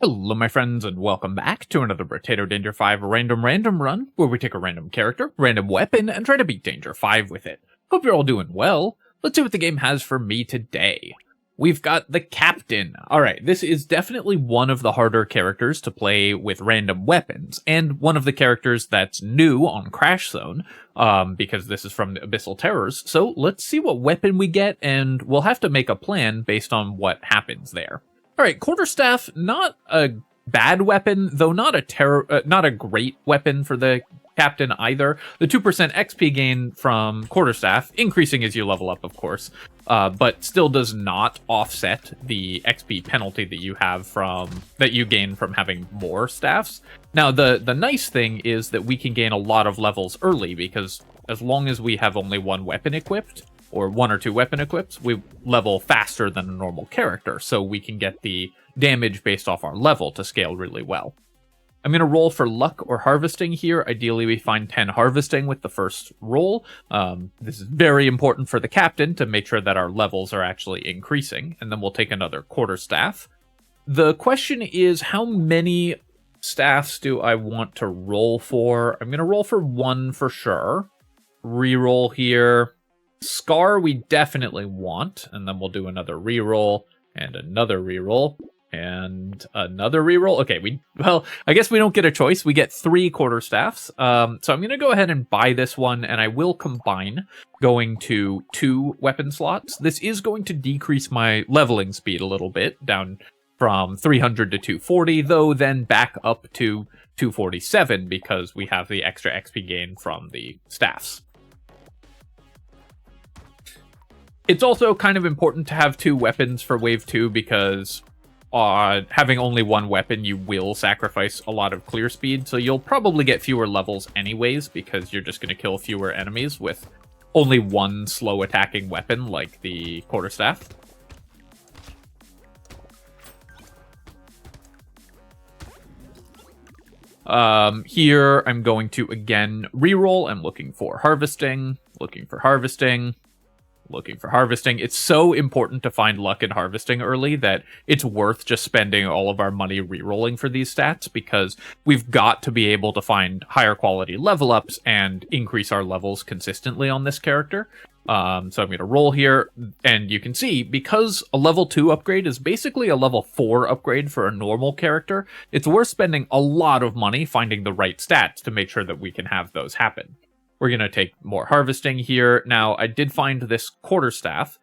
Hello my friends and welcome back to another Brotato Danger 5 random run, where we take a random character, random weapon, and try to beat Danger 5 with it. Hope you're all doing well. Let's see what the game has for me today. We've got the Captain. Alright, this is definitely one of the harder characters to play with random weapons, and one of the characters that's new on Crash Zone, because this is from the Abyssal Terrors. So let's see what weapon we get, and we'll have to make a plan based on what happens there. Alright, Quarterstaff, not a bad weapon, though not a great weapon for the Captain either. The 2% XP gain from Quarterstaff, increasing as you level up, of course, but still does not offset the XP penalty that you gain from having more staffs. Now, the nice thing is that we can gain a lot of levels early, because as long as we have only one weapon equipped, or one or two weapon equips, we level faster than a normal character, so we can get the damage based off our level to scale really well. I'm going to roll for luck or harvesting here. Ideally, we find 10 harvesting with the first roll. This is very important for the Captain to make sure that our levels are actually increasing, and then we'll take another quarterstaff. The question is, how many staffs do I want to roll for? I'm going to roll for one for sure. Reroll here. Scar we definitely want, and then we'll do another reroll, and another reroll, and another reroll. Okay, I guess we don't get a choice. We get 3 quarterstaffs. So I'm going to go ahead and buy this one, and I will combine going to 2 weapon slots. This is going to decrease my leveling speed a little bit, down from 300 to 240, though then back up to 247 because we have the extra XP gain from the staffs. It's also kind of important to have 2 weapons for Wave 2 because having only one weapon, you will sacrifice a lot of clear speed, so you'll probably get fewer levels anyways because you're just going to kill fewer enemies with only one slow attacking weapon like the quarterstaff. Here I'm going to again reroll. I'm looking for harvesting, looking for harvesting. It's so important to find luck in harvesting early that it's worth just spending all of our money rerolling for these stats, because we've got to be able to find higher quality level ups and increase our levels consistently on this character. So I'm going to roll here, and you can see, because a level 2 upgrade is basically a level 4 upgrade for a normal character, it's worth spending a lot of money finding the right stats to make sure that we can have those happen. We're going to take more harvesting here. Now, I did find this quarterstaff.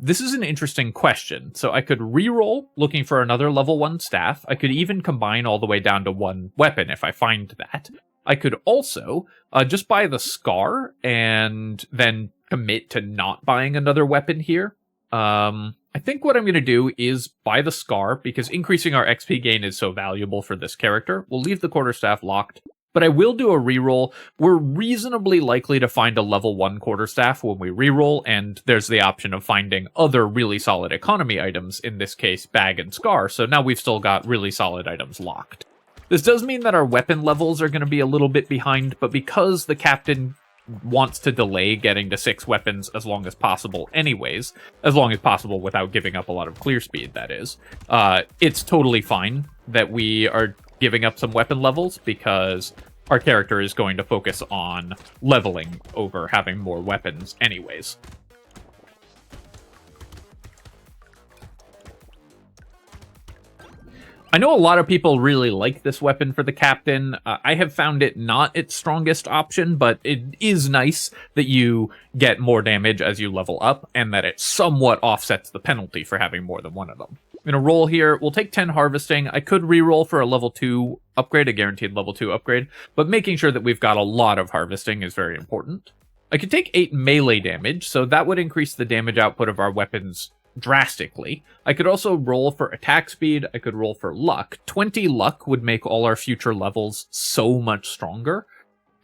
This is an interesting question. So I could reroll looking for another level 1 staff. I could even combine all the way down to 1 weapon if I find that. I could also just buy the Scar and then commit to not buying another weapon here. I think what I'm going to do is buy the Scar, because increasing our XP gain is so valuable for this character. We'll leave the quarterstaff locked. But I will do a reroll. We're reasonably likely to find a level 1 quarterstaff when we reroll, and there's the option of finding other really solid economy items, in this case, Bag and Scar, so now we've still got really solid items locked. This does mean that our weapon levels are going to be a little bit behind, but because the Captain wants to delay getting to 6 weapons as long as possible anyways, as long as possible without giving up a lot of clear speed, that is, it's totally fine that we are giving up some weapon levels, because our character is going to focus on leveling over having more weapons anyways. I know a lot of people really like this weapon for the Captain. I have found it not its strongest option, but it is nice that you get more damage as you level up, and that it somewhat offsets the penalty for having more than one of them. I'm going to roll here. We'll take 10 harvesting. I could reroll for a level 2 upgrade, a guaranteed level 2 upgrade, but making sure that we've got a lot of harvesting is very important. I could take 8 melee damage, so that would increase the damage output of our weapons drastically. I could also roll for attack speed. I could roll for luck. 20 luck would make all our future levels so much stronger.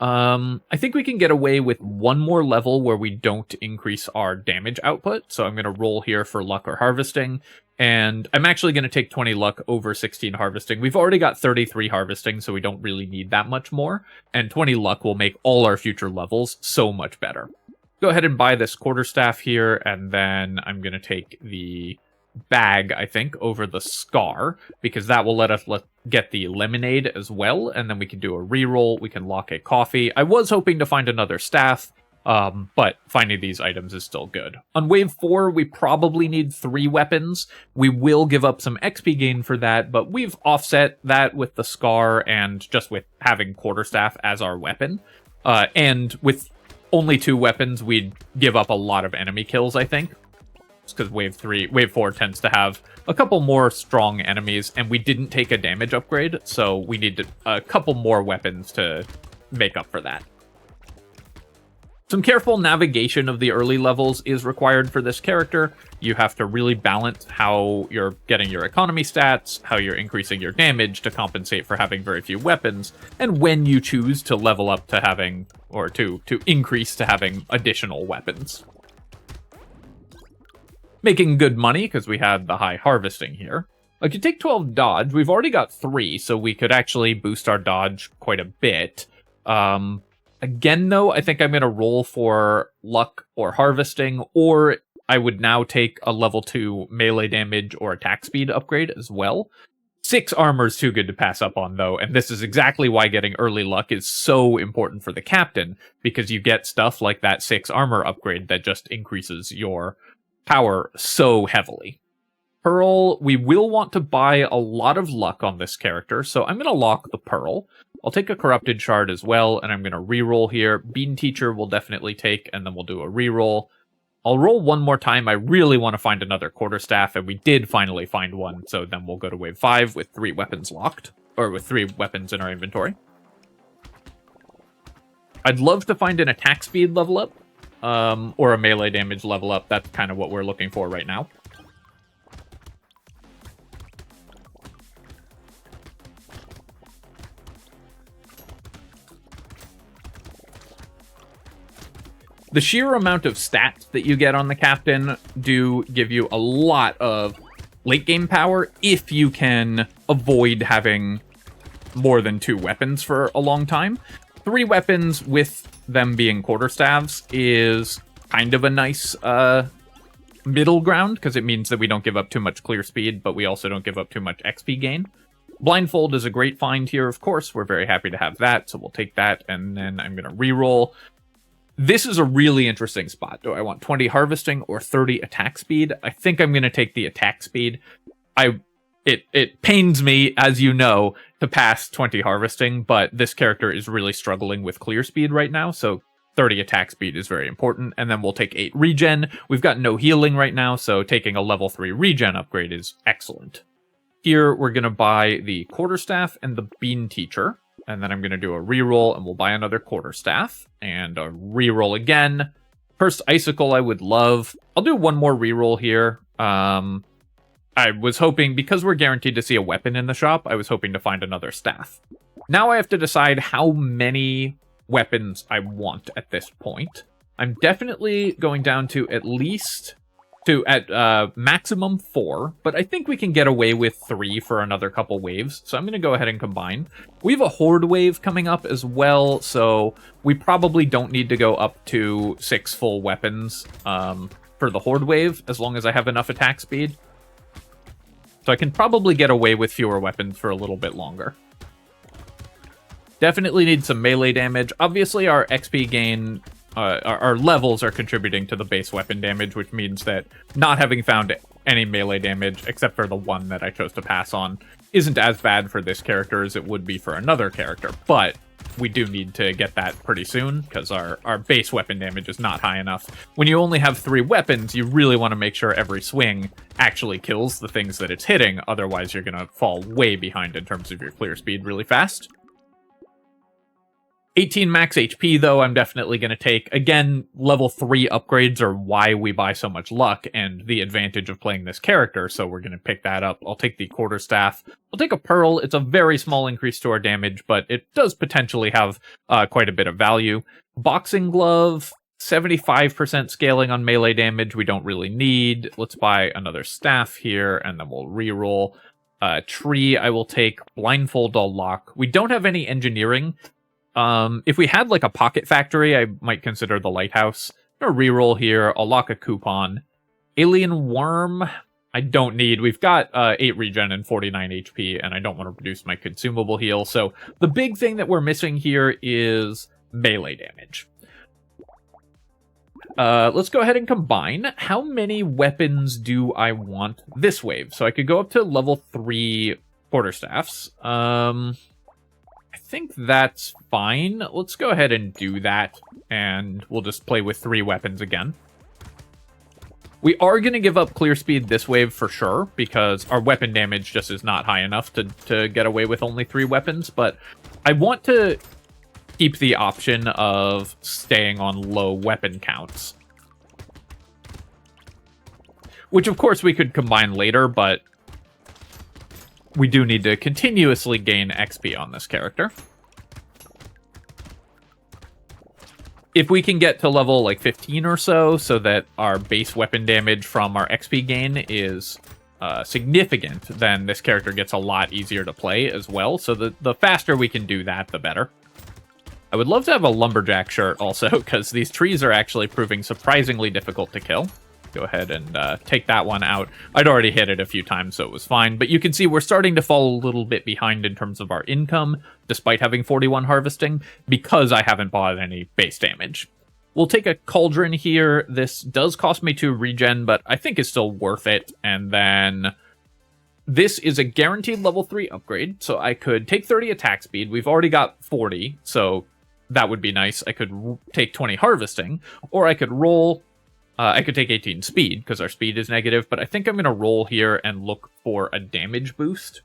I think we can get away with one more level where we don't increase our damage output, so I'm going to roll here for luck or harvesting, and I'm actually going to take 20 luck over 16 harvesting. We've already got 33 harvesting, so we don't really need that much more, and 20 luck will make all our future levels so much better. Go ahead and buy this quarterstaff here, and then I'm going to take the bag, I think, over the scar, because that will let us get the lemonade as well, and then we can do a reroll. We can lock a coffee. I was hoping to find another staff, but finding these items is still good. On wave 4, we probably need 3 weapons. We will give up some XP gain for that, but we've offset that with the scar and just with having Quarterstaff as our weapon. And with only 2 weapons, we'd give up a lot of enemy kills, I think. Because wave 4 tends to have a couple more strong enemies, and we didn't take a damage upgrade, so we need a couple more weapons to make up for that. Some careful navigation of the early levels is required for this character. You have to really balance how you're getting your economy stats, how you're increasing your damage to compensate for having very few weapons, and when you choose to level up to having, or to increase to having additional weapons. Making good money, because we had the high harvesting here. I could take 12 dodge. We've already got 3, so we could actually boost our dodge quite a bit. Again, though, I think I'm going to roll for luck or harvesting, or I would now take a level 2 melee damage or attack speed upgrade as well. 6 armor is too good to pass up on, though, and this is exactly why getting early luck is so important for the captain, because you get stuff like that 6 armor upgrade that just increases your power so heavily. Pearl, we will want to buy a lot of luck on this character, so I'm going to lock the Pearl. I'll take a Corrupted Shard as well, and I'm going to reroll here. Bean Teacher will definitely take, and then we'll do a reroll. I'll roll one more time. I really want to find another Quarterstaff, and we did finally find one, so then we'll go to wave 5 with 3 weapons locked, or with 3 weapons in our inventory. I'd love to find an attack speed level up, or a melee damage level up. That's kind of what we're looking for right now. The sheer amount of stats that you get on the captain do give you a lot of late game power if you can avoid having more than 2 weapons for a long time. 3 weapons with them being quarterstaffs is kind of a nice middle ground, because it means that we don't give up too much clear speed, but we also don't give up too much XP gain. Blindfold is a great find here, of course. We're very happy to have that, so we'll take that, and then I'm going to reroll. This is a really interesting spot. Do I want 20 harvesting or 30 attack speed? I think I'm going to take the attack speed. It pains me, as you know, to pass 20 harvesting, but this character is really struggling with clear speed right now, so 30 attack speed is very important. And then we'll take 8 regen. We've got no healing right now, so taking a level 3 regen upgrade is excellent. Here, we're going to buy the Quarterstaff and the Bean Teacher. And then I'm going to do a reroll, and we'll buy another Quarterstaff. And a reroll again. First Icicle I would love. I'll do one more reroll here. I was hoping, because we're guaranteed to see a weapon in the shop, I was hoping to find another staff. Now I have to decide how many weapons I want at this point. I'm definitely going down to at least... at maximum 4, but I think we can get away with 3 for another couple waves, so I'm going to go ahead and combine. We have a Horde wave coming up as well, so we probably don't need to go up to 6 full weapons for the Horde wave, as long as I have enough attack speed. So I can probably get away with fewer weapons for a little bit longer. Definitely need some melee damage. Obviously, our XP gain... our levels are contributing to the base weapon damage, which means that not having found any melee damage, except for the one that I chose to pass on, isn't as bad for this character as it would be for another character. But we do need to get that pretty soon, because our base weapon damage is not high enough. When you only have 3 weapons, you really want to make sure every swing actually kills the things that it's hitting, otherwise you're going to fall way behind in terms of your clear speed really fast. 18 max HP, though, I'm definitely going to take. Again, level 3 upgrades are why we buy so much luck and the advantage of playing this character, so we're going to pick that up. I'll take the Quarterstaff. I'll take a Pearl. It's a very small increase to our damage, but it does potentially have quite a bit of value. Boxing Glove, 75% scaling on melee damage we don't really need. Let's buy another staff here, and then we'll reroll. Tree, I will take. Blindfold, I'll lock. We don't have any engineering. If we had like a pocket factory, I might consider the lighthouse. I'm gonna reroll here. I'll lock a coupon. Alien Worm. I don't need. We've got 8 regen and 49 HP, and I don't want to reduce my consumable heal. So the big thing that we're missing here is melee damage. Let's go ahead and combine. How many weapons do I want this wave? So I could go up to level 3 quarterstaffs. I think that's fine. Let's go ahead and do that, and we'll just play with 3 weapons again. We are going to give up clear speed this wave for sure, because our weapon damage just is not high enough to get away with only 3 weapons, but I want to keep the option of staying on low weapon counts. Which, of course, we could combine later, but we do need to continuously gain XP on this character. If we can get to level like 15 or so that our base weapon damage from our XP gain is significant, then this character gets a lot easier to play as well. So the faster we can do that, the better. I would love to have a lumberjack shirt also, because these trees are actually proving surprisingly difficult to kill. Go ahead and take that one out. I'd already hit it a few times, so it was fine. But you can see we're starting to fall a little bit behind in terms of our income, despite having 41 harvesting, because I haven't bought any base damage. We'll take a cauldron here. This does cost me 2 regen, but I think it's still worth it. And then this is a guaranteed level 3 upgrade, so I could take 30 attack speed. We've already got 40, so that would be nice. I could take 20 harvesting, or I could roll. I could take 18 speed, because our speed is negative, but I think I'm going to roll here and look for a damage boost.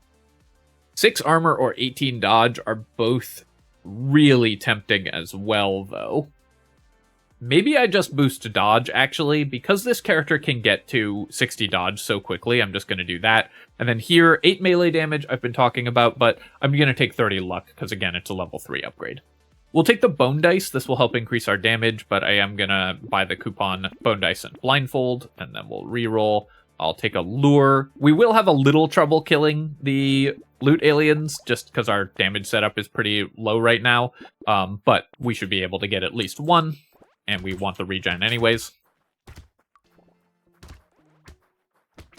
6 armor or 18 dodge are both really tempting as well, though. Maybe I just boost dodge, actually, because this character can get to 60 dodge so quickly. I'm just going to do that. And then here, 8 melee damage I've been talking about, but I'm going to take 30 luck, because again, it's a level 3 upgrade. We'll take the bone dice. This will help increase our damage, but I am going to buy the coupon bone dice and blindfold, and then we'll reroll. I'll take a lure. We will have a little trouble killing the loot aliens, just because our damage setup is pretty low right now, but we should be able to get at least 1, and we want the regen anyways.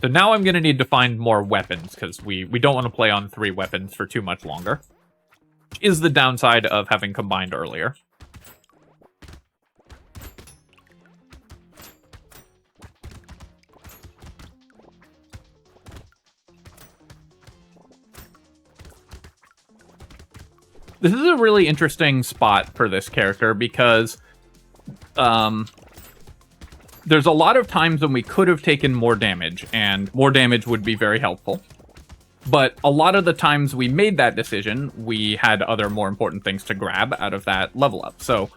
So now I'm going to need to find more weapons, because we don't want to play on 3 weapons for too much longer. Is the downside of having combined earlier. This is a really interesting spot for this character, because there's a lot of times when we could have taken more damage, and more damage would be very helpful. But a lot of the times we made that decision, we had other more important things to grab out of that level up. So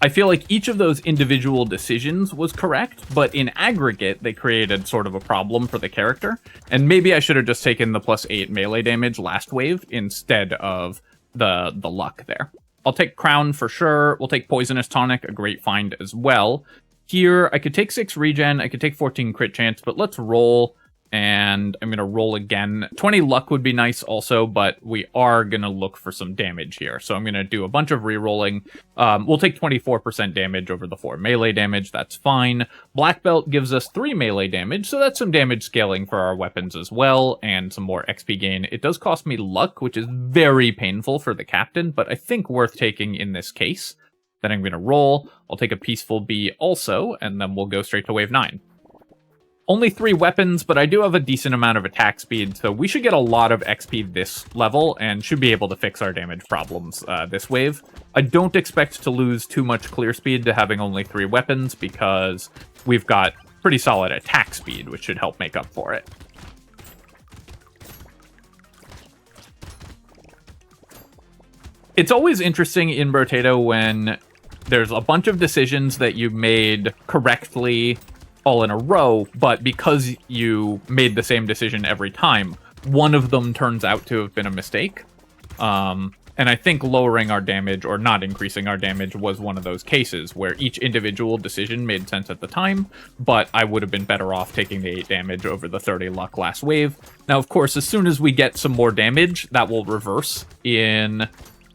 I feel like each of those individual decisions was correct, but in aggregate, they created sort of a problem for the character. And maybe I should have just taken the +8 melee damage last wave instead of the luck there. I'll take Crown for sure. We'll take Poisonous Tonic, a great find as well. Here, I could take 6 regen, I could take 14 crit chance, but let's roll. And I'm going to roll again. 20 luck would be nice also, but we are going to look for some damage here. So I'm going to do a bunch of re-rolling. We'll take 24% damage over the 4 melee damage. That's fine. Black Belt gives us 3 melee damage, so that's some damage scaling for our weapons as well, and some more XP gain. It does cost me luck, which is very painful for the captain, but I think worth taking in this case. Then I'm going to roll. I'll take a Peaceful Bee also, and then we'll go straight to wave 9. Only 3 weapons, but I do have a decent amount of attack speed, so we should get a lot of XP this level, and should be able to fix our damage problems this wave. I don't expect to lose too much clear speed to having only 3 weapons, because we've got pretty solid attack speed, which should help make up for it. It's always interesting in Brotato when there's a bunch of decisions that you made correctly all in a row, but because you made the same decision every time, one of them turns out to have been a mistake. And I think lowering our damage or not increasing our damage was one of those cases where each individual decision made sense at the time, but I would have been better off taking the 8 damage over the 30 luck last wave. Now, of course, as soon as we get some more damage, that will reverse in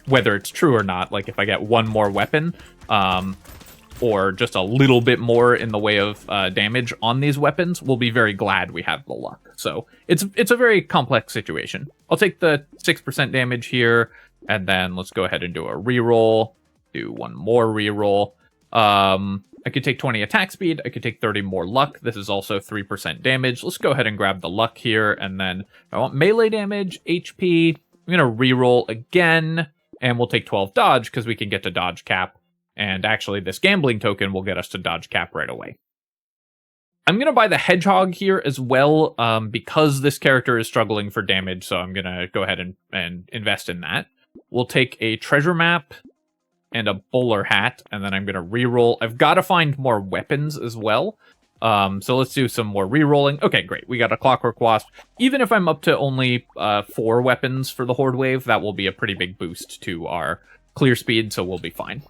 whether it's true or not. Like if I get 1 more weapon, or just a little bit more in the way of damage on these weapons, we'll be very glad we have the luck. So it's a very complex situation. I'll take the 6% damage here, and then let's go ahead and do a reroll. Do one more reroll. I could take 20 attack speed. I could take 30 more luck. This is also 3% damage. Let's go ahead and grab the luck here, and then I want melee damage, HP. I'm going to reroll again, and we'll take 12 dodge because we can get to dodge cap. And actually, this gambling token will get us to dodge cap right away. I'm going to buy the hedgehog here as well because this character is struggling for damage, so I'm going to go ahead and invest in that. We'll take a treasure map and a bowler hat, and then I'm going to reroll. I've got to find more weapons as well. So let's do some more rerolling. Okay, great. We got a Clockwork Wasp. Even if I'm up to only 4 weapons for the Horde Wave, that will be a pretty big boost to our clear speed, so we'll be fine.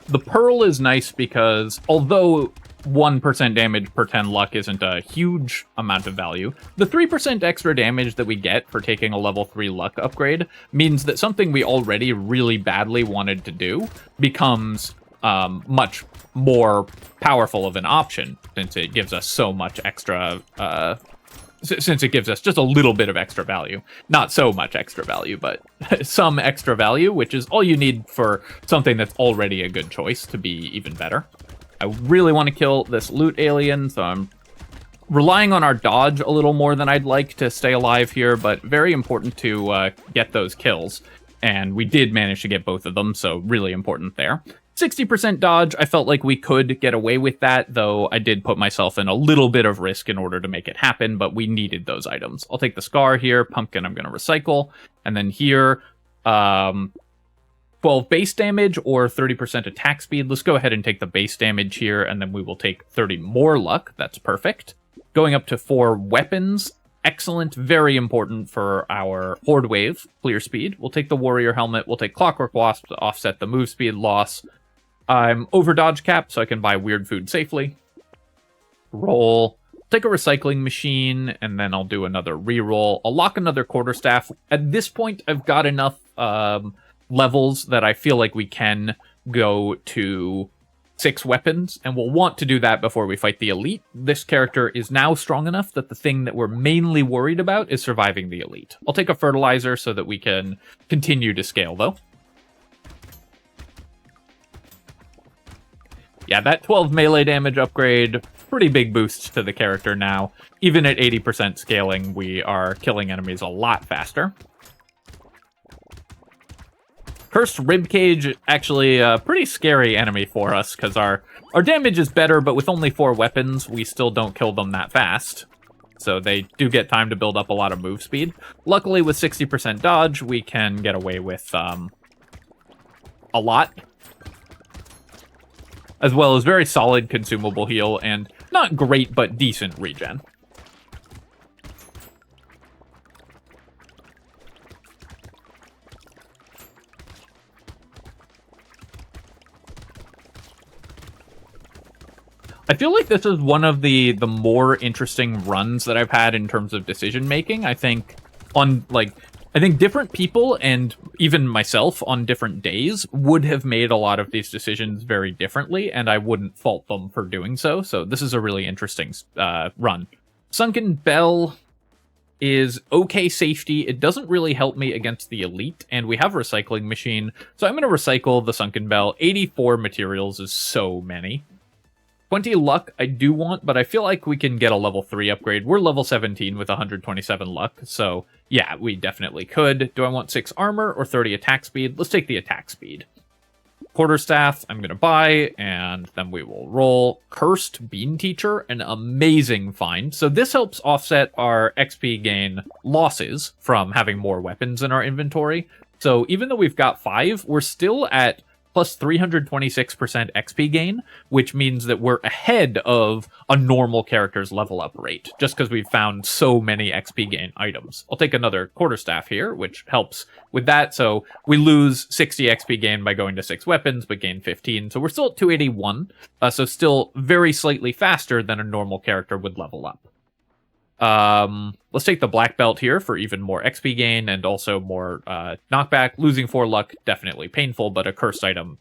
The Pearl is nice because, although 1% damage per 10 luck isn't a huge amount of value, the 3% extra damage that we get for taking a level 3 luck upgrade means that something we already really badly wanted to do becomes much more powerful of an option, since it gives us so much extra since it gives us just a little bit of extra value. Not so much extra value, but some extra value, which is all you need for something that's already a good choice to be even better. I really want to kill this loot alien, so I'm relying on our dodge a little more than I'd like to stay alive here, but very important to get those kills. And we did manage to get both of them, so really important there. 60% dodge, I felt like we could get away with that, though I did put myself in a little bit of risk in order to make it happen, but we needed those items. I'll take the Scar here, Pumpkin I'm going to recycle, and then here, 12 base damage or 30% attack speed. Let's go ahead and take the base damage here, and then we will take 30 more luck. That's perfect. Going up to 4 weapons. Excellent, very important for our Horde Wave clear speed. We'll take the Warrior Helmet, we'll take Clockwork Wasp to offset the move speed loss. I'm over dodge cap, so I can buy weird food safely. Roll. Take a recycling machine, and then I'll do another reroll. I'll lock another Quarterstaff. At this point, I've got enough levels that I feel like we can go to 6 weapons, and we'll want to do that before we fight the Elite. This character is now strong enough that the thing that we're mainly worried about is surviving the Elite. I'll take a Fertilizer so that we can continue to scale, though. Yeah, that 12 melee damage upgrade, pretty big boost to the character now. Even at 80% scaling, we are killing enemies a lot faster. Cursed Ribcage, actually a pretty scary enemy for us, because our damage is better, but with only 4 weapons, we still don't kill them that fast. So they do get time to build up a lot of move speed. Luckily, with 60% dodge, we can get away with a lot. As well as very solid consumable heal, and not great, but decent regen. I feel like this is one of the more interesting runs that I've had in terms of decision making. I think different people, and even myself on different days, would have made a lot of these decisions very differently, and I wouldn't fault them for doing so. So this is a really interesting run. Sunken Bell is okay safety. It doesn't really help me against the Elite, and we have a recycling machine, so I'm going to recycle the Sunken Bell. 84 materials is so many. 20 luck I do want, but I feel like we can get a level 3 upgrade. We're level 17 with 127 luck, so yeah, we definitely could. Do I want 6 armor or 30 attack speed? Let's take the attack speed. Quarterstaff I'm going to buy, and then we will roll. Cursed Bean Teacher, an amazing find. So this helps offset our XP gain losses from having more weapons in our inventory. So even though we've got 5, we're still at plus 326% XP gain, which means that we're ahead of a normal character's level up rate, just because we've found so many XP gain items. I'll take another Quarterstaff here, which helps with that. So we lose 60 XP gain by going to 6 weapons, but gain 15. So we're still at 281, so still very slightly faster than a normal character would level up. Let's take the black belt here for even more XP gain and also more knockback. Losing 4 luck, definitely painful, but a cursed item,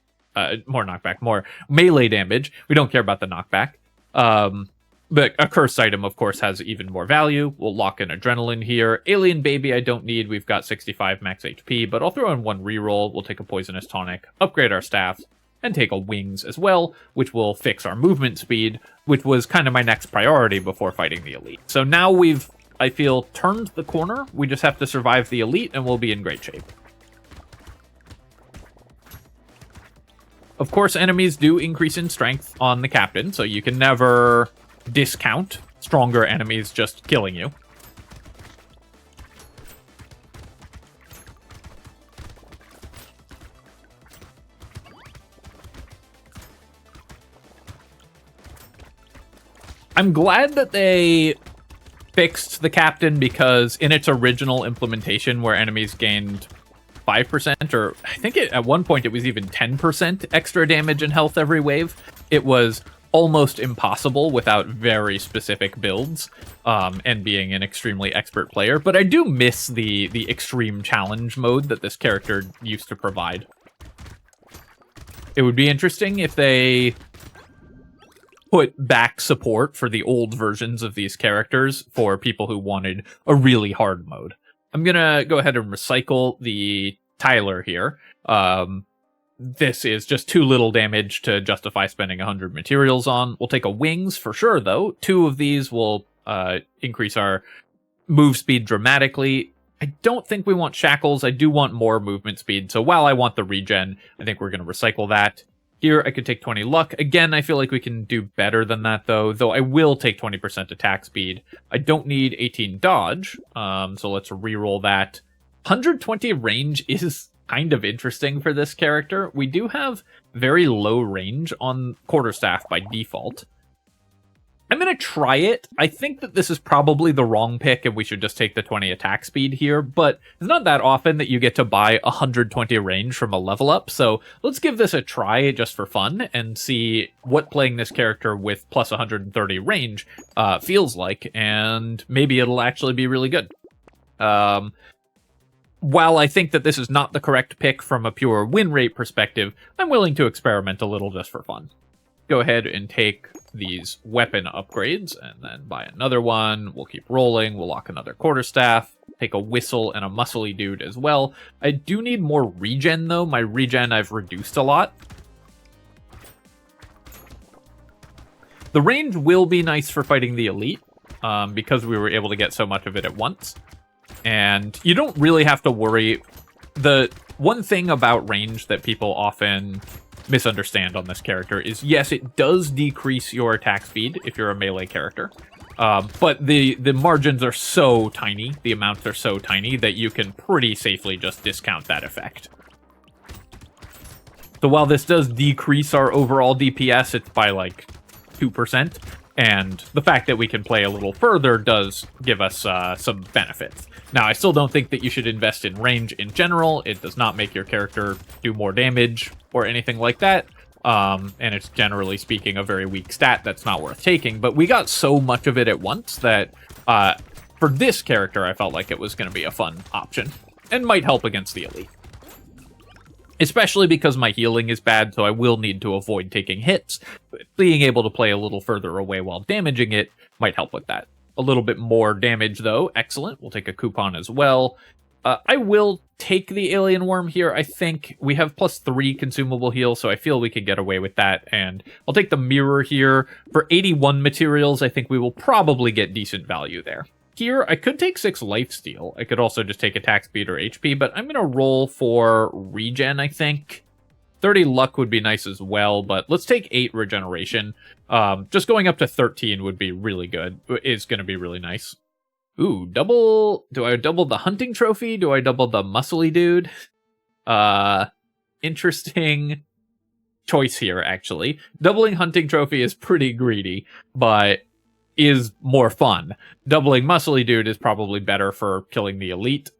more knockback, more melee damage. We don't care about the knockback. But a cursed item, of course, has even more value. We'll lock in adrenaline here. Alien Baby I don't need. We've got 65 max HP, but I'll throw in 1 reroll. We'll take a poisonous tonic, upgrade our staff, and take a wings as well, which will fix our movement speed, which was kind of my next priority before fighting the elite. So now we've, I feel, turned the corner. We just have to survive the elite, and we'll be in great shape. Of course, enemies do increase in strength on the captain, so you can never discount stronger enemies just killing you. I'm glad that they fixed the captain, because in its original implementation where enemies gained 5%, or I think at one point it was even 10% extra damage and health every wave, it was almost impossible without very specific builds and being an extremely expert player. But I do miss the extreme challenge mode that this character used to provide. It would be interesting if they put back support for the old versions of these characters for people who wanted a really hard mode. I'm gonna go ahead and recycle the Tyler here. This is just too little damage to justify spending 100 materials on. We'll take a wings for sure, though. 2 of these will increase our move speed dramatically. I don't think we want shackles. I do want more movement speed. So while I want the regen, I think we're going to recycle that. Here, I could take 20 luck. Again, I feel like we can do better than that, though I will take 20% attack speed. I don't need 18 dodge, so let's reroll that. 120 range is kind of interesting for this character. We do have very low range on Quarterstaff by default. I'm going to try it. I think that this is probably the wrong pick and we should just take the 20 attack speed here, but it's not that often that you get to buy 120 range from a level up, so let's give this a try just for fun and see what playing this character with plus 130 range feels like, and maybe it'll actually be really good. While I think that this is not the correct pick from a pure win rate perspective, I'm willing to experiment a little just for fun. Go ahead and take these weapon upgrades and then buy another one. We'll keep rolling. We'll lock another Quarterstaff, take a whistle and a muscly dude as well. I do need more regen though. My regen I've reduced a lot. The range will be nice for fighting the elite because we were able to get so much of it at once. And you don't really have to worry. The one thing about range that people often misunderstand on this character is, yes, it does decrease your attack speed if you're a melee character, but the margins are so tiny, the amounts are so tiny that you can pretty safely just discount that effect. So while this does decrease our overall DPS, it's by like 2%, and the fact that we can play a little further does give us some benefits. Now, I still don't think that you should invest in range in general. It does not make your character do more damage or anything like that. And it's generally speaking a very weak stat that's not worth taking. But we got so much of it at once that for this character, I felt like it was going to be a fun option and might help against the elite. Especially because my healing is bad, so I will need to avoid taking hits. Being able to play a little further away while damaging it might help with that. A little bit more damage, though. Excellent. We'll take a coupon as well. I will take the alien worm here. I think we have +3 consumable heal, so I feel we can get away with that. And I'll take the mirror here. For 81 materials, I think we will probably get decent value there. Here, I could take 6 lifesteal. I could also just take attack speed or HP, but I'm going to roll for regen, I think. 30 luck would be nice as well, but let's take 8 regeneration. Just going up to 13 would be really good. It's going to be really nice. Ooh, double... Do I double the hunting trophy? Do I double the muscly dude? Interesting. choice here, actually. Doubling Hunting Trophy is pretty greedy, but is more fun. Doubling Muscly Dude is probably better for killing the elite.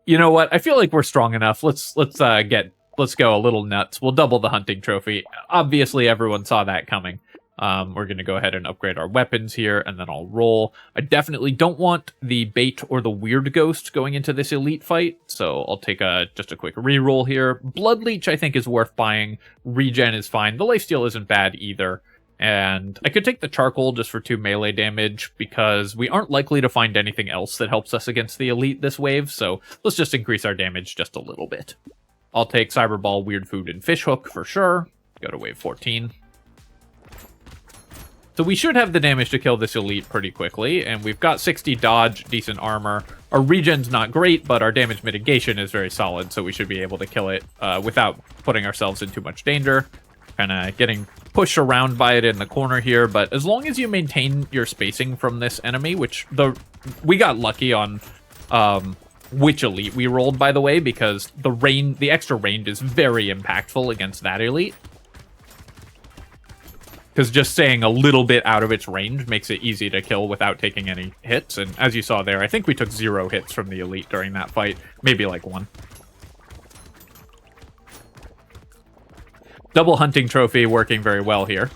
You know what? I feel like we're strong enough. Let's go a little nuts. We'll double the Hunting Trophy. Obviously, everyone saw that coming. We're going to go ahead and upgrade our weapons here, and then I'll roll. I definitely don't want the bait or the weird ghost going into this elite fight, so I'll take just a quick reroll here. Blood Leech, I think, is worth buying. Regen is fine. The lifesteal isn't bad either. And I could take the charcoal just for 2 melee damage, because we aren't likely to find anything else that helps us against the elite this wave, so let's just increase our damage just a little bit. I'll take Cyberball, Weird Food, and Fishhook for sure. Go to wave 14. So we should have the damage to kill this elite pretty quickly, and we've got 60 dodge, decent armor. Our regen's not great, but our damage mitigation is very solid, so we should be able to kill it without putting ourselves in too much danger. Kind of getting pushed around by it in the corner here, but as long as you maintain your spacing from this enemy, which we got lucky on which elite we rolled, by the way, because the extra range is very impactful against that elite. Because just staying a little bit out of its range makes it easy to kill without taking any hits. And as you saw there, I think we took 0 hits from the elite during that fight. Maybe like 1. Double Hunting Trophy working very well here.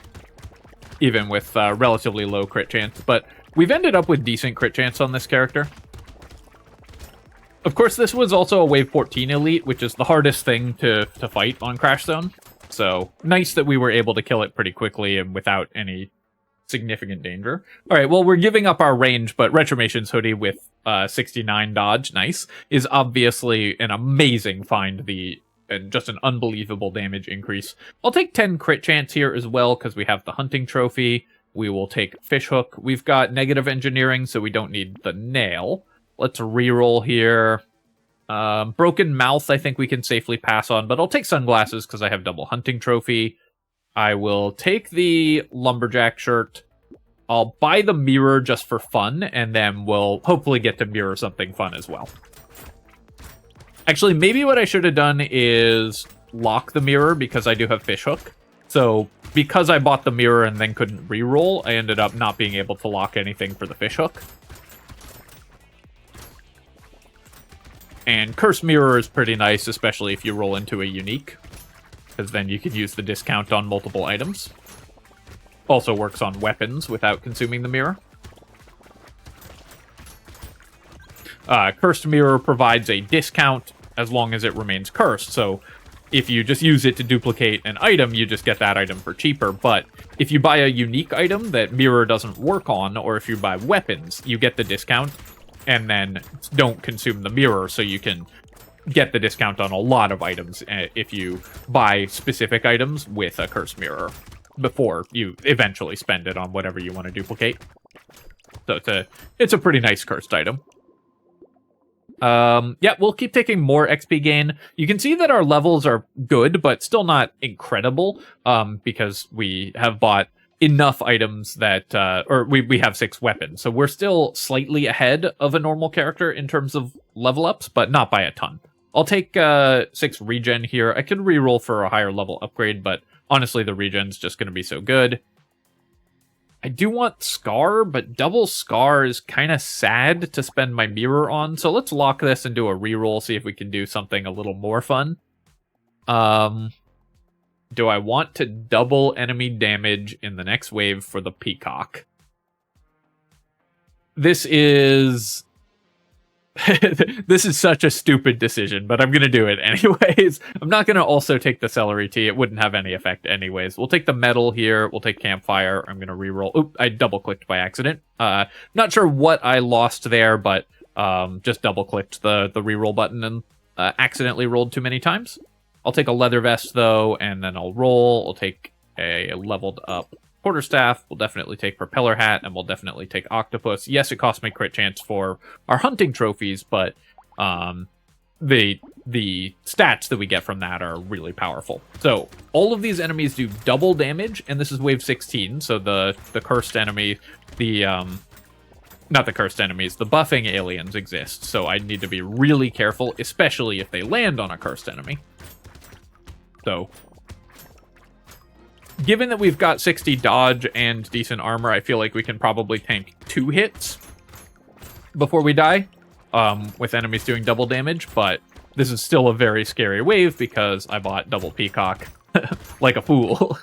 Even with relatively low crit chance. But we've ended up with decent crit chance on this character. Of course, this was also a wave 14 elite, which is the hardest thing to fight on Crash Zone. So, nice that we were able to kill it pretty quickly and without any significant danger. Alright, well, we're giving up our range, but Retromation's hoodie with 69 dodge, nice, is obviously an amazing find, and just an unbelievable damage increase. I'll take 10 crit chance here as well, because we have the Hunting Trophy. We will take Fishhook. We've got negative engineering, so we don't need the nail. Let's reroll here. Broken Mouth, I think we can safely pass on, but I'll take Sunglasses because I have double Hunting Trophy. I will take the Lumberjack shirt. I'll buy the mirror just for fun, and then we'll hopefully get to mirror something fun as well. Actually, maybe what I should have done is lock the mirror because I do have Fishhook. So, because I bought the mirror and then couldn't reroll, I ended up not being able to lock anything for the Fishhook. And Cursed Mirror is pretty nice, especially if you roll into a unique, because then you can use the discount on multiple items. Also works on weapons without consuming the mirror. Cursed Mirror provides a discount as long as it remains cursed, so if you just use it to duplicate an item, you just get that item for cheaper, but if you buy a unique item that Mirror doesn't work on, or if you buy weapons, you get the discount, and then don't consume the mirror, so you can get the discount on a lot of items if you buy specific items with a Cursed Mirror before you eventually spend it on whatever you want to duplicate. So it's a pretty nice cursed item. Yeah, we'll keep taking more XP gain. You can see that our levels are good, but still not incredible, because we have bought enough items that, or we have 6 weapons, so we're still slightly ahead of a normal character in terms of level ups, but not by a ton. I'll take 6 regen here. I could reroll for a higher level upgrade, but honestly, the regen's just going to be so good. I do want Scar, but double Scar is kind of sad to spend my mirror on, so let's lock this and do a reroll, see if we can do something a little more fun. Do I want to double enemy damage in the next wave for the Peacock? This is... this is such a stupid decision, but I'm going to do it anyways. I'm not going to also take the Celery Tea. It wouldn't have any effect anyways. We'll take the Metal here. We'll take Campfire. I'm going to reroll. Oop, I double-clicked by accident. Not sure what I lost there, but just double-clicked the reroll button and accidentally rolled too many times. I'll take a Leather Vest, though, and then I'll roll. I'll take a leveled up Quarterstaff. We'll definitely take Propeller Hat, and we'll definitely take Octopus. Yes, it cost me crit chance for our hunting trophies, but the stats that we get from that are really powerful. So all of these enemies do double damage, and this is wave 16, so the cursed enemy, not the cursed enemies, the buffing aliens exist, so I need to be really careful, especially if they land on a cursed enemy. So Given that we've got 60 dodge and decent armor, I feel like we can probably tank 2 hits before we die, with enemies doing double damage, but this is still a very scary wave because I bought double peacock like a fool.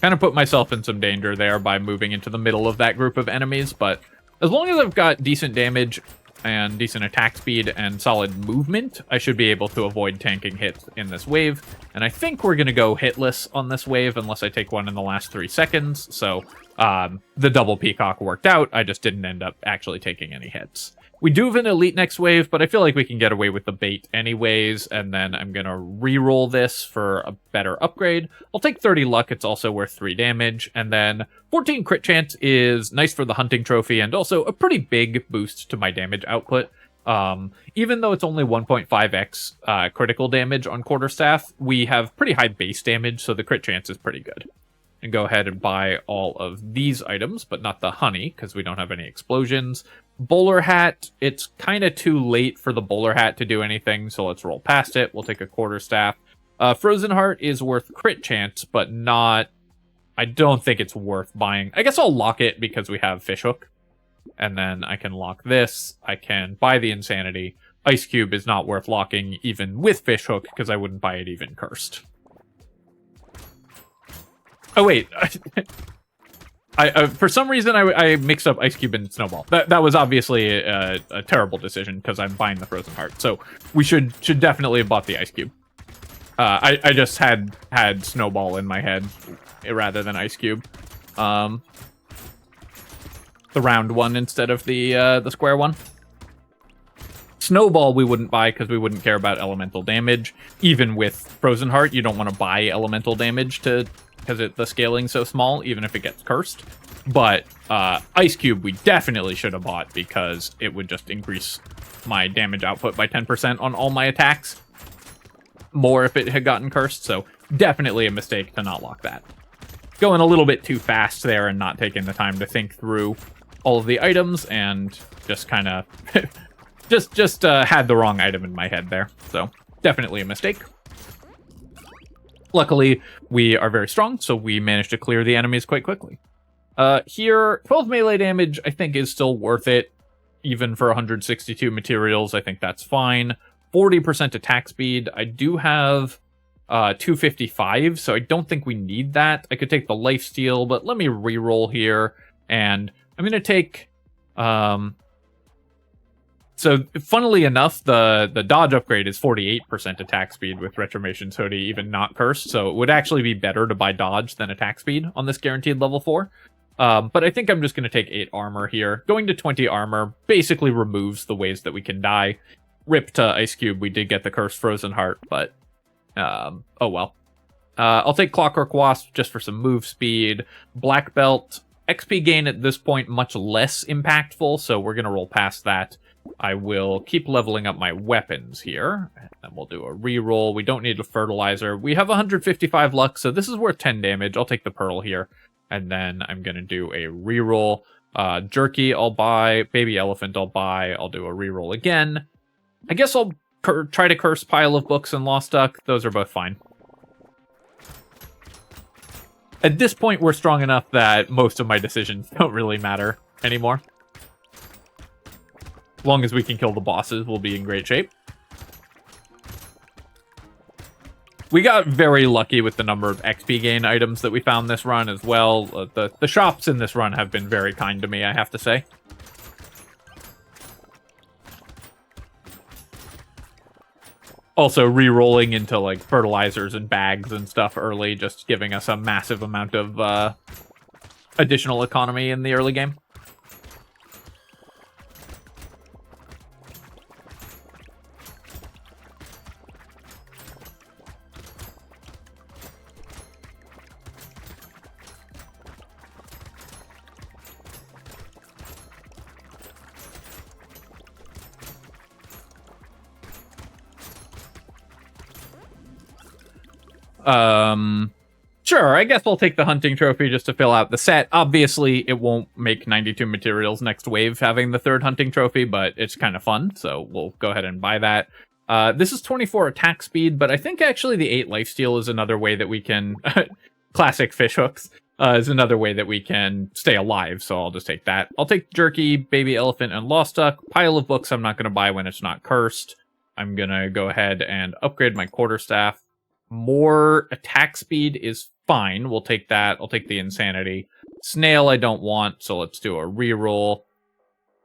Kind of put myself in some danger there by moving into the middle of that group of enemies, but as long as I've got decent damage and decent attack speed and solid movement, I should be able to avoid tanking hits in this wave. And I think we're going to go hitless on this wave unless I take one in the last 3 seconds. So the double peacock worked out. I just didn't end up actually taking any hits. We do have an elite next wave, but I feel like we can get away with the bait anyways, and then I'm going to re-roll this for a better upgrade. I'll take 30 luck, it's also worth 3 damage, and then 14 crit chance is nice for the hunting trophy, and also a pretty big boost to my damage output. Even though it's only 1.5x critical damage on Quarterstaff, we have pretty high base damage, so the crit chance is pretty good. And go ahead and buy all of these items, but not the honey, because we don't have any explosions. Bowler hat, it's kind of too late for the bowler hat to do anything, so let's roll past it. We'll take a quarterstaff. Frozen heart is worth crit chance, but not... I don't think it's worth buying. I guess I'll lock it because we have fishhook. And then I can lock this. I can buy the insanity. Ice cube is not worth locking even with fishhook, because I wouldn't buy it even cursed. Oh, wait. For some reason, I mixed up Ice Cube and Snowball. That was obviously a terrible decision, because I'm buying the Frozen Heart. So we should definitely have bought the Ice Cube. I just had Snowball in my head rather than Ice Cube. The round one instead of the square one. Snowball we wouldn't buy because we wouldn't care about elemental damage. Even with Frozen Heart, you don't want to buy elemental damage because the scaling's so small, even if it gets cursed. But Ice Cube we definitely should have bought because it would just increase my damage output by 10% on all my attacks. More if it had gotten cursed, so definitely a mistake to not lock that. Going a little bit too fast there and not taking the time to think through all of the items and just kind of just had the wrong item in my head there. So definitely a mistake. Luckily, we are very strong, so we managed to clear the enemies quite quickly. Here, 12 melee damage, I think, is still worth it. Even for 162 materials, I think that's fine. 40% attack speed. I do have 255, so I don't think we need that. I could take the lifesteal, but let me reroll here. And I'm going to take... So, funnily enough, the dodge upgrade is 48% attack speed with Retrimation's Hoodie, even not cursed, so it would actually be better to buy dodge than attack speed on this guaranteed level 4. But I think I'm just going to take 8 armor here. Going to 20 armor basically removes the ways that we can die. Rip to Ice Cube, we did get the cursed Frozen Heart, but oh well. I'll take Clockwork Wasp just for some move speed. Black Belt, XP gain at this point much less impactful, so we're going to roll past that. I will keep leveling up my weapons here, and we'll do a reroll. We don't need a fertilizer. We have 155 luck, so this is worth 10 damage. I'll take the pearl here, and then I'm going to do a reroll. Jerky, I'll buy. Baby elephant, I'll buy. I'll do a reroll again. I guess I'll try to curse Pile of Books and Lost Duck. Those are both fine. At this point, we're strong enough that most of my decisions don't really matter anymore. As long as we can kill the bosses, we'll be in great shape. We got very lucky with the number of XP gain items that we found this run as well. The shops in this run have been very kind to me, I have to say. Also, re-rolling into like fertilizers and bags and stuff early, just giving us a massive amount of additional economy in the early game. Sure, I guess we'll take the hunting trophy just to fill out the set. Obviously, it won't make 92 materials next wave having the 3rd hunting trophy, but it's kind of fun, so we'll go ahead and buy that. This is 24 attack speed, but I think actually the 8 lifesteal is another way that we can... classic fish hooks is another way that we can stay alive, so I'll just take that. I'll take Jerky, Baby Elephant, and Lost Duck. Pile of books I'm not going to buy when it's not cursed. I'm going to go ahead and upgrade my Quarterstaff. More attack speed is fine. We'll take that. I'll take the Insanity. Snail I don't want, so let's do a reroll.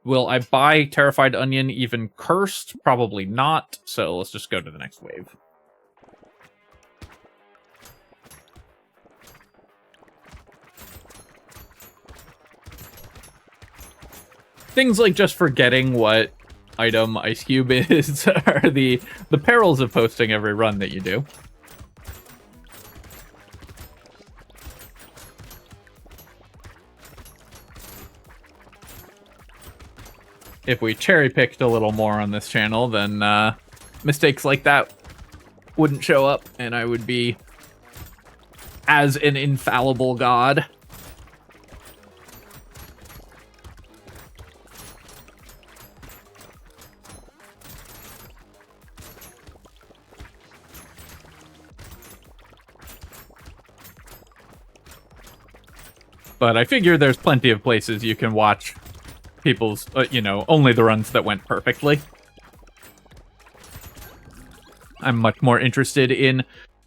Will I buy Terrified Onion even cursed? Probably not, so let's just go to the next wave. Things like just forgetting what item Ice Cube is are the perils of posting every run that you do. If we cherry-picked a little more on this channel, then mistakes like that wouldn't show up, and I would be as an infallible god. But I figure there's plenty of places you can watch people's, only the runs that went perfectly. I'm much more interested in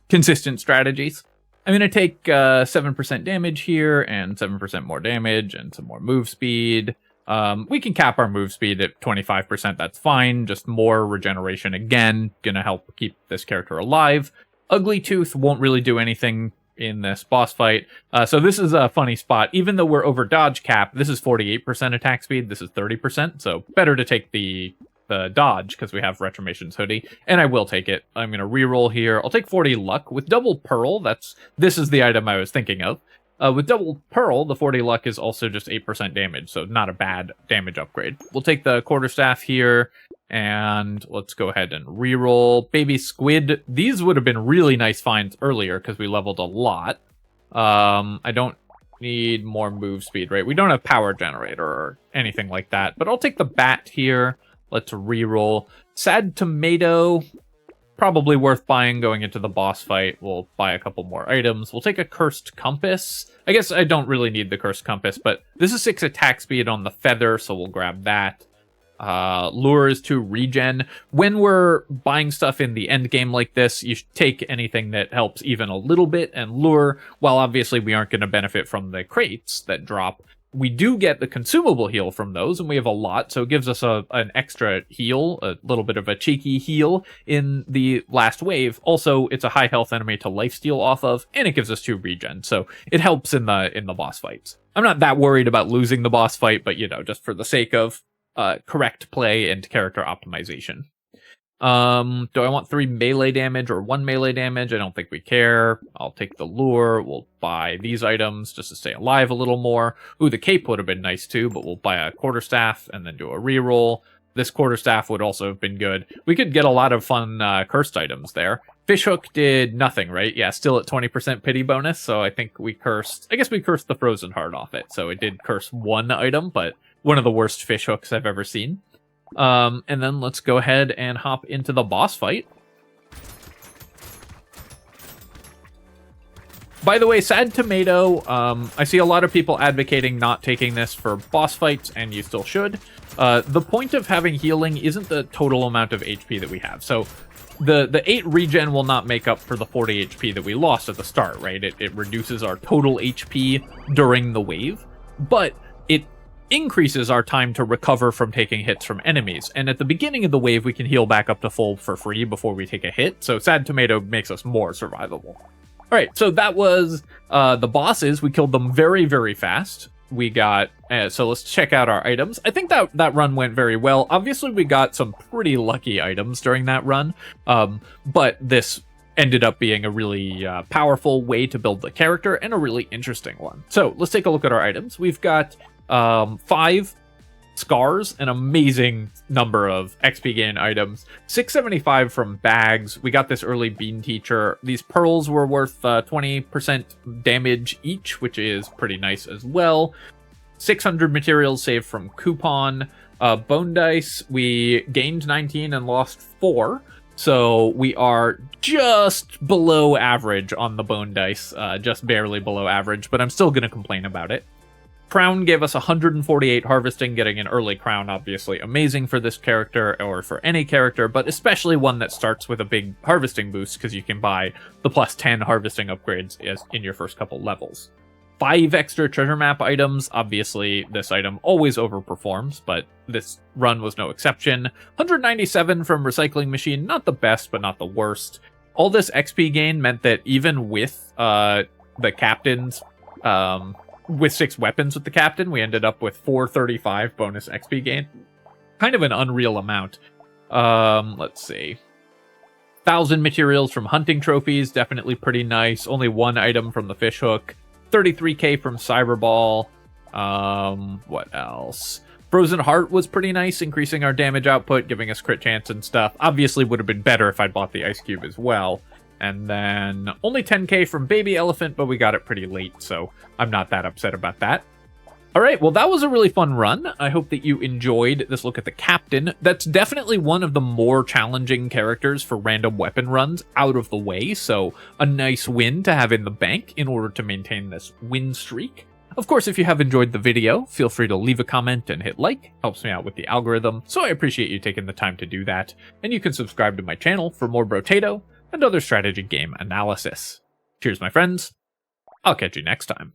consistent strategies. I'm going to take 7% damage here, and 7% more damage, and some more move speed. We can cap our move speed at 25%, that's fine. Just more regeneration again, going to help keep this character alive. Ugly Tooth won't really do anything in this boss fight. So this is a funny spot. Even though we're over dodge cap, this is 48% attack speed, this is 30%, so better to take the dodge because we have Retrimation's Hoodie, and I will take it. I'm going to reroll here. I'll take 40 luck. With double Pearl, this is the item I was thinking of. With double Pearl, the 40 luck is also just 8% damage, so not a bad damage upgrade. We'll take the Quarterstaff here, and let's go ahead and reroll. Baby Squid, these would have been really nice finds earlier because we leveled a lot. I don't need more move speed, right? We don't have Power Generator or anything like that, but I'll take the Bat here. Let's reroll. Sad Tomato, probably worth buying going into the boss fight. We'll buy a couple more items. We'll take a Cursed Compass. I guess I don't really need the Cursed Compass, but this is 6 attack speed on the Feather, so we'll grab that. Lure is 2 regen. When we're buying stuff in the end game like this, you should take anything that helps even a little bit, and Lure, while obviously we aren't going to benefit from the crates that drop, we do get the consumable heal from those, and we have a lot, so it gives us an extra heal, a little bit of a cheeky heal in the last wave. Also, it's a high health enemy to lifesteal off of, and it gives us 2 regen, so it helps in the boss fights. I'm not that worried about losing the boss fight, but, just for the sake of correct play and character optimization. Do I want 3 melee damage or 1 melee damage? I don't think we care. I'll take the Lure. We'll buy these items just to stay alive a little more. Ooh, the cape would have been nice too, but we'll buy a Quarterstaff and then do a reroll. This Quarterstaff would also have been good. We could get a lot of fun cursed items there. Fishhook did nothing, right? Yeah, still at 20% pity bonus, so I think we cursed... I guess we cursed the Frozen Heart off it, so it did curse 1 item, but one of the worst fishhooks I've ever seen. And then let's go ahead and hop into the boss fight. By the way, Sad Tomato, I see a lot of people advocating not taking this for boss fights, and you still should. The point of having healing isn't the total amount of HP that we have. So the 8 regen will not make up for the 40 HP that we lost at the start, right? It reduces our total HP during the wave, but it increases our time to recover from taking hits from enemies. And at the beginning of the wave, we can heal back up to full for free before we take a hit. So Sad Tomato makes us more survivable. All right, so that was the bosses. We killed them very, very fast. We got, so let's check out our items. I think that run went very well. Obviously, we got some pretty lucky items during that run, but this ended up being a really powerful way to build the character and a really interesting one. So let's take a look at our items. We've got 5 Scars, an amazing number of XP gain items. 675 from bags. We got this early Bean Teacher. These pearls were worth 20% damage each, which is pretty nice as well. 600 materials saved from coupon. Bone dice, we gained 19 and lost 4. So we are just below average on the bone dice, just barely below average, but I'm still going to complain about it. Crown gave us 148 harvesting, getting an early crown, obviously amazing for this character, or for any character, but especially one that starts with a big harvesting boost, because you can buy the plus 10 harvesting upgrades in your first couple levels. 5 extra treasure map items. Obviously, this item always overperforms, but this run was no exception. 197 from Recycling Machine, not the best, but not the worst. All this XP gain meant that even with the captain's, with 6 weapons with the captain, we ended up with 435 bonus XP gain. Kind of an unreal amount. Let's see. 1,000 materials from hunting trophies, definitely pretty nice. Only 1 item from the fishhook. 33k from Cyberball. What else? Frozen Heart was pretty nice, increasing our damage output, giving us crit chance and stuff. Obviously would have been better if I'd bought the Ice Cube as well. And then only 10k from Baby Elephant, but we got it pretty late, so I'm not that upset about that. Alright, well that was a really fun run. I hope that you enjoyed this look at the Captain. That's definitely one of the more challenging characters for random weapon runs out of the way, so a nice win to have in the bank in order to maintain this win streak. Of course, if you have enjoyed the video, feel free to leave a comment and hit like. Helps me out with the algorithm, so I appreciate you taking the time to do that. And you can subscribe to my channel for more Brotato and other strategy game analysis. Cheers, my friends. I'll catch you next time.